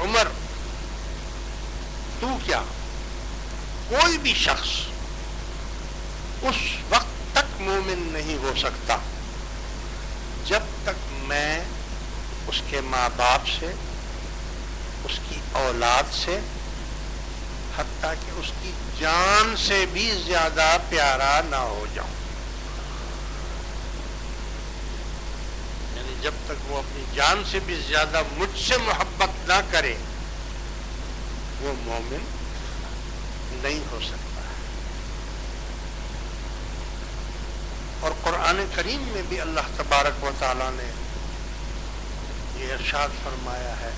عمر تو کیا کوئی بھی شخص اس وقت تک مومن نہیں ہو سکتا جب تک میں اس کے ماں باپ سے، اس کی اولاد سے، حتیٰ کہ اس کی جان سے بھی زیادہ پیارا نہ ہو جاؤں. یعنی جب تک وہ اپنی جان سے بھی زیادہ مجھ سے محبت نہ کرے وہ مومن نہیں ہو سکتا. اور قرآن کریم میں بھی اللہ تبارک و تعالی نے یہ ارشاد فرمایا ہے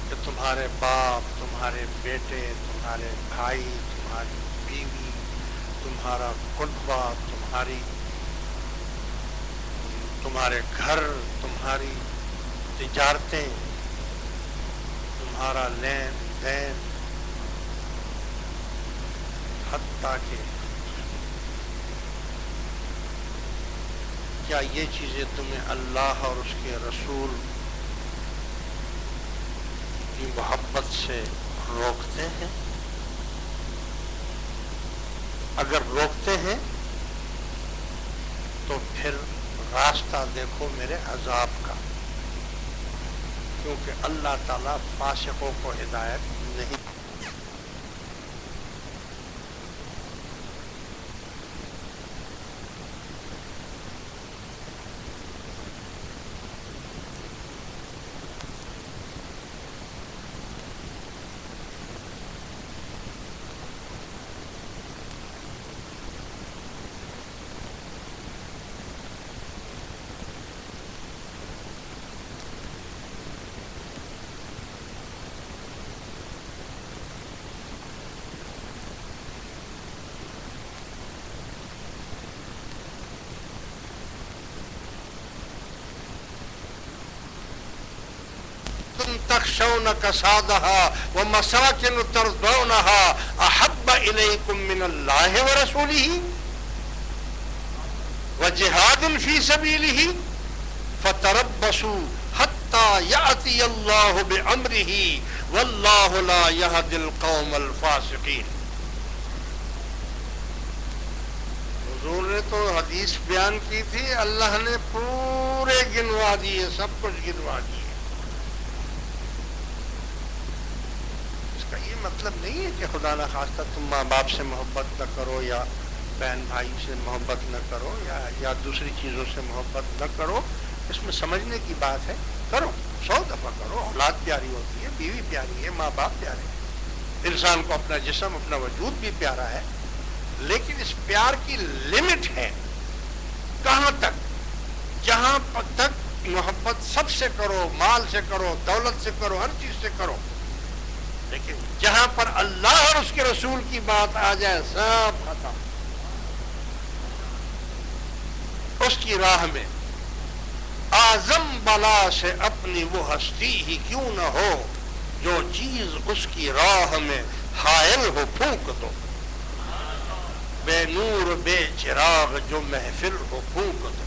کہ تمہارے باپ، تمہارے بیٹے، تمہارے بھائی، تمہاری بیوی، تمہارا قربہ، تمہارے گھر، تمہاری تجارتیں، تمہارا لین دین، حتیٰ کہ کیا یہ چیزیں تمہیں اللہ اور اس کے رسول کی محبت سے روکتے ہیں؟ اگر روکتے ہیں تو پھر راستہ دیکھو میرے عذاب کا، کیونکہ اللہ تعالیٰ فاسقوں کو ہدایت نہیں. تخشون کسادها ومساکن ترضونها احب الیکم من اللہ ورسولہ وجہاد فی سبیلہ فتربصوا حتی یأتی اللہ بامرہ واللہ لا یہدی القوم الفاسقین. حضور نے تو حدیث بیان کی تھی، اللہ نے پورے گنوا دیے، سب کچھ گنوا دیے. مطلب نہیں ہے کہ خدا نہ خواستہ تم ماں باپ سے محبت نہ کرو یا بہن بھائی سے محبت نہ کرو یا دوسری چیزوں سے محبت نہ کرو. اس میں سمجھنے کی بات ہے، کرو، 100 دفعہ کرو. اولاد پیاری ہوتی ہے، بیوی پیاری ہے، ماں باپ پیارے ہیں، انسان کو اپنا جسم، اپنا وجود بھی پیارا ہے، لیکن اس پیار کی لمٹ ہے. کہاں تک؟ جہاں تک محبت سب سے کرو، مال سے کرو، دولت سے کرو، ہر چیز سے کرو، لیکن جہاں پر اللہ اور اس کے رسول کی بات آ جائے سب ختم. اس کی راہ میں اعظم بلا سے اپنی وہ ہستی ہی کیوں نہ ہو، جو چیز اس کی راہ میں حائل ہو پھونک دو. بے نور بے چراغ جو محفل ہو پھونک دو.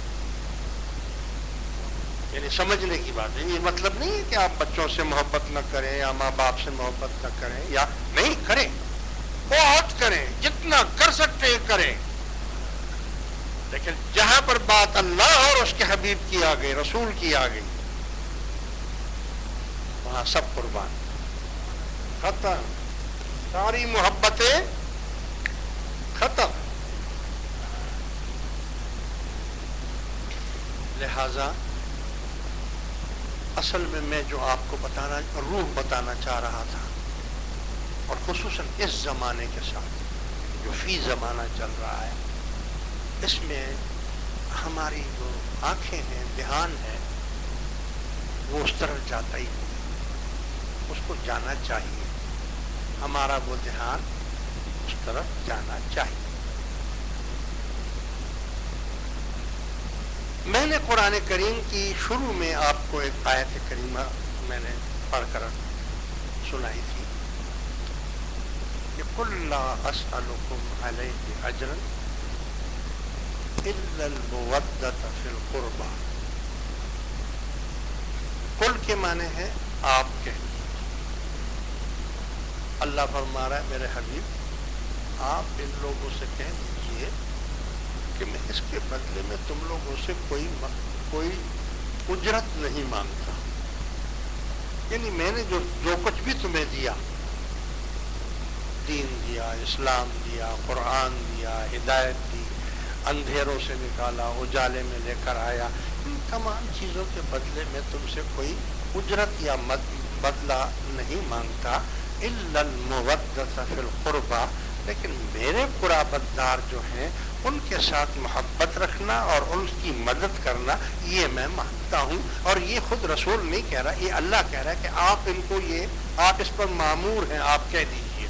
یعنی سمجھنے کی بات ہے. یہ مطلب نہیں ہے کہ آپ بچوں سے محبت نہ کریں یا ماں باپ سے محبت نہ کریں، یا نہیں کریں، بہت کریں، جتنا کر سکتے کریں، لیکن جہاں پر بات اللہ اور اس کے حبیب کی آ گئی، رسول کی آ گئی، وہاں سب قربان. ختم، ساری محبتیں ختم. لہذا اصل میں جو آپ کو روح بتانا چاہ رہا تھا، اور خصوصاً اس زمانے کے ساتھ جو فی زمانہ چل رہا ہے، اس میں ہماری جو آنکھیں ہیں، دھیان ہے، وہ اس طرف جاتا ہی نہیں. اس کو جانا چاہیے، ہمارا وہ دھیان اس طرف جانا چاہیے. میں نے قرآن کریم کی شروع میں آپ کو ایک آیت کریمہ میں نے پڑھ کر سنائی تھی کہ قُلْ لَا أَسْأَلُكُمْ عَلَيْهِ أَجْرًا إِلَّا الْمَوَدَّةَ فِي الْقُرْبَى. قُلْ کے معنی ہے آپ کہہ دیجیے۔ اللہ فرما رہا ہے میرے حبیب آپ ان لوگوں سے کہہ دیجیے کہ میں اس کے بدلے میں تم لوگوں سے کوئی اجرت نہیں مانگتا، یعنی میں نے جو کچھ بھی تمہیں دیا، دین دیا، اسلام دیا، قرآن دیا، ہدایت دی، اندھیروں سے نکالا، اجالے میں لے کر آیا، ان تمام چیزوں کے بدلے میں تم سے کوئی اجرت یا بدلہ نہیں مانگتا، الا المودۃ فی القربى، لیکن میرے قرابت دار جو ہیں ان کے ساتھ محبت رکھنا اور ان کی مدد کرنا یہ میں مانگتا ہوں۔ اور یہ خود رسول نہیں کہہ رہا، یہ اللہ کہہ رہا ہے کہ آپ ان کو آپ اس پر مامور ہیں، آپ کہہ دیجئے۔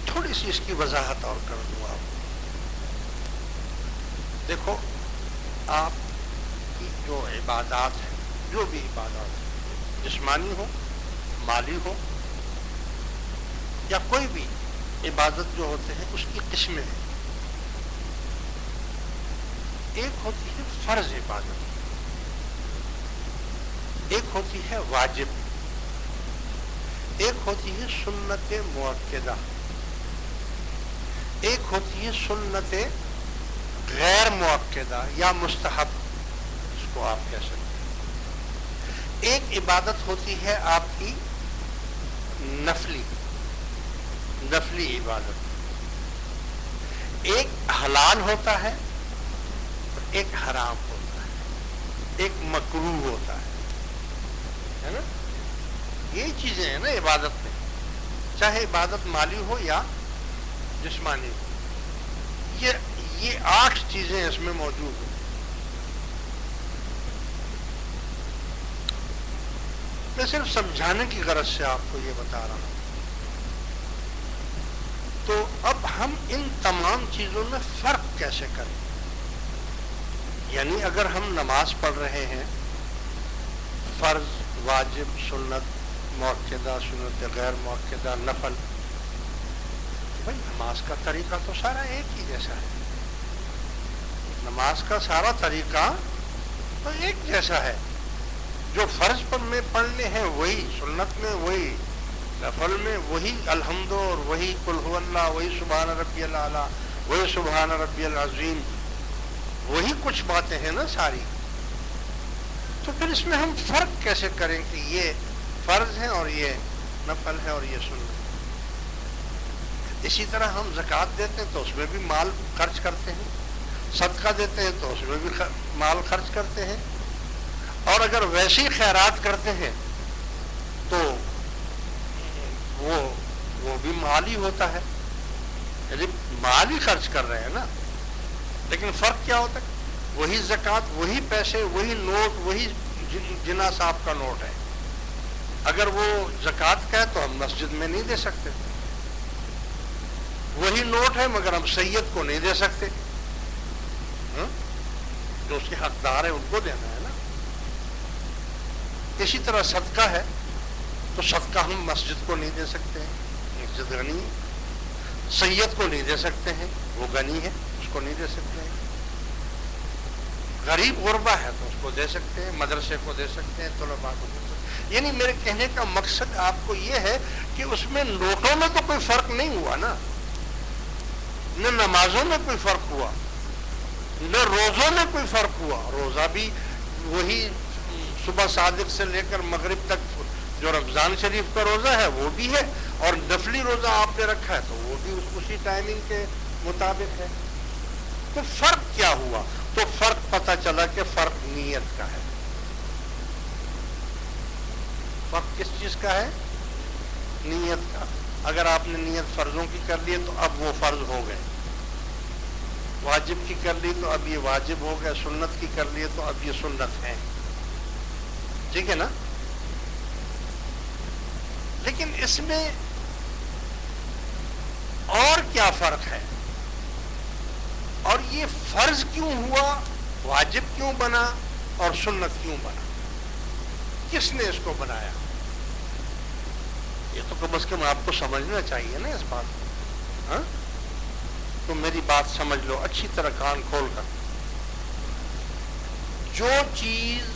تھوڑی سی اس کی وضاحت اور کر دوں آپ کو۔ دیکھو آپ کی جو عبادات ہیں، جو بھی عبادات ہیں، جسمانی ہو، مالی ہو، یا کوئی بھی عبادت جو ہوتے ہیں اس کی قسمیں ہیں۔ ایک ہوتی ہے فرض عبادت، ایک ہوتی ہے واجب، ایک ہوتی ہے سنت مؤکدہ، ایک ہوتی ہے سنت غیر مؤکدہ یا مستحب، اس کو آپ کہہ سکتے ہیں۔ ایک عبادت ہوتی ہے آپ کی نفلی عبادت، ایک حلال ہوتا ہے اور ایک حرام ہوتا ہے، ایک مکروہ ہوتا ہے نا؟ یہ چیزیں ہیں نا عبادت میں، چاہے عبادت مالی ہو یا جسمانی ہو، یہ 8 چیزیں اس میں موجود ہیں۔ میں صرف سمجھانے کی غرض سے آپ کو یہ بتا رہا ہوں۔ تو اب ہم ان تمام چیزوں میں فرق کیسے کریں؟ یعنی اگر ہم نماز پڑھ رہے ہیں، فرض، واجب، سنت مؤکدہ، سنت غیر مؤکدہ، نفل، بھائی نماز کا طریقہ تو سارا ایک ہی جیسا ہے، نماز کا سارا طریقہ تو ایک جیسا ہے، جو فرض پر میں پڑھنے ہیں وہی، سنت میں وہی، نفل میں وہی الحمد اور وہی قل هو اللہ، وہی سبحان ربی الاعلیٰ، وہی سبحان ربی العظیم، وہی کچھ باتیں ہیں نا ساری۔ تو پھر اس میں ہم فرق کیسے کریں کہ یہ فرض ہے اور یہ نفل ہے اور یہ سنت؟ اسی طرح ہم زکوٰۃ دیتے ہیں تو اس میں بھی مال خرچ کرتے ہیں، صدقہ دیتے ہیں تو اس میں بھی مال خرچ کرتے ہیں، اور اگر ویسی خیرات کرتے ہیں تو وہ بھی مال ہی ہوتا ہے، یعنی مال ہی خرچ کر رہے ہیں نا۔ لیکن فرق کیا ہوتا ہے؟ وہی زکوٰۃ، وہی پیسے، وہی نوٹ، وہی جنا صاحب کا نوٹ ہے۔ اگر وہ زکوٰۃ کا ہے تو ہم مسجد میں نہیں دے سکتے، وہی نوٹ ہے مگر ہم سید کو نہیں دے سکتے، جو اس کے حقدار ہیں ان کو دینا ہے نا۔ اسی طرح صدقہ ہے تو صدقہ ہم مسجد کو نہیں دے سکتے ہیں، مسجد غنی ہے، سید کو نہیں دے سکتے ہیں، وہ غنی ہے، اس کو نہیں دے سکتے ہیں۔ غریب غربا ہے تو اس کو دے سکتے ہیں، مدرسے کو دے سکتے ہیں، طلباء کو دے سکتے ہیں۔ یعنی میرے کہنے کا مقصد آپ کو یہ ہے کہ اس میں نوٹوں میں تو کوئی فرق نہیں ہوا نا، نہ نمازوں میں کوئی فرق ہوا، نہ روزوں میں کوئی فرق ہوا۔ روزہ بھی وہی صبح صادق سے لے کر مغرب تک، جو رمضان شریف کا روزہ ہے وہ بھی ہے، اور نفلی روزہ آپ نے رکھا ہے تو وہ بھی اسی ٹائمنگ کے مطابق ہے۔ تو فرق کیا ہوا؟ تو فرق پتہ چلا کہ فرق نیت کا ہے۔ فرق کس چیز کا ہے؟ نیت کا۔ اگر آپ نے نیت فرضوں کی کر لی تو اب وہ فرض ہو گئے، واجب کی کر لی تو اب یہ واجب ہو گئے، سنت کی کر لی تو اب یہ سنت ہے، ٹھیک ہے نا؟ لیکن اس میں اور کیا فرق ہے؟ اور یہ فرض کیوں ہوا، واجب کیوں بنا اور سنت کیوں بنا؟ کس نے اس کو بنایا؟ یہ تو کم از کم آپ کو سمجھنا چاہیے نا اس بات کو، ہاں؟ تو میری بات سمجھ لو اچھی طرح، کان کھول کر۔ جو چیز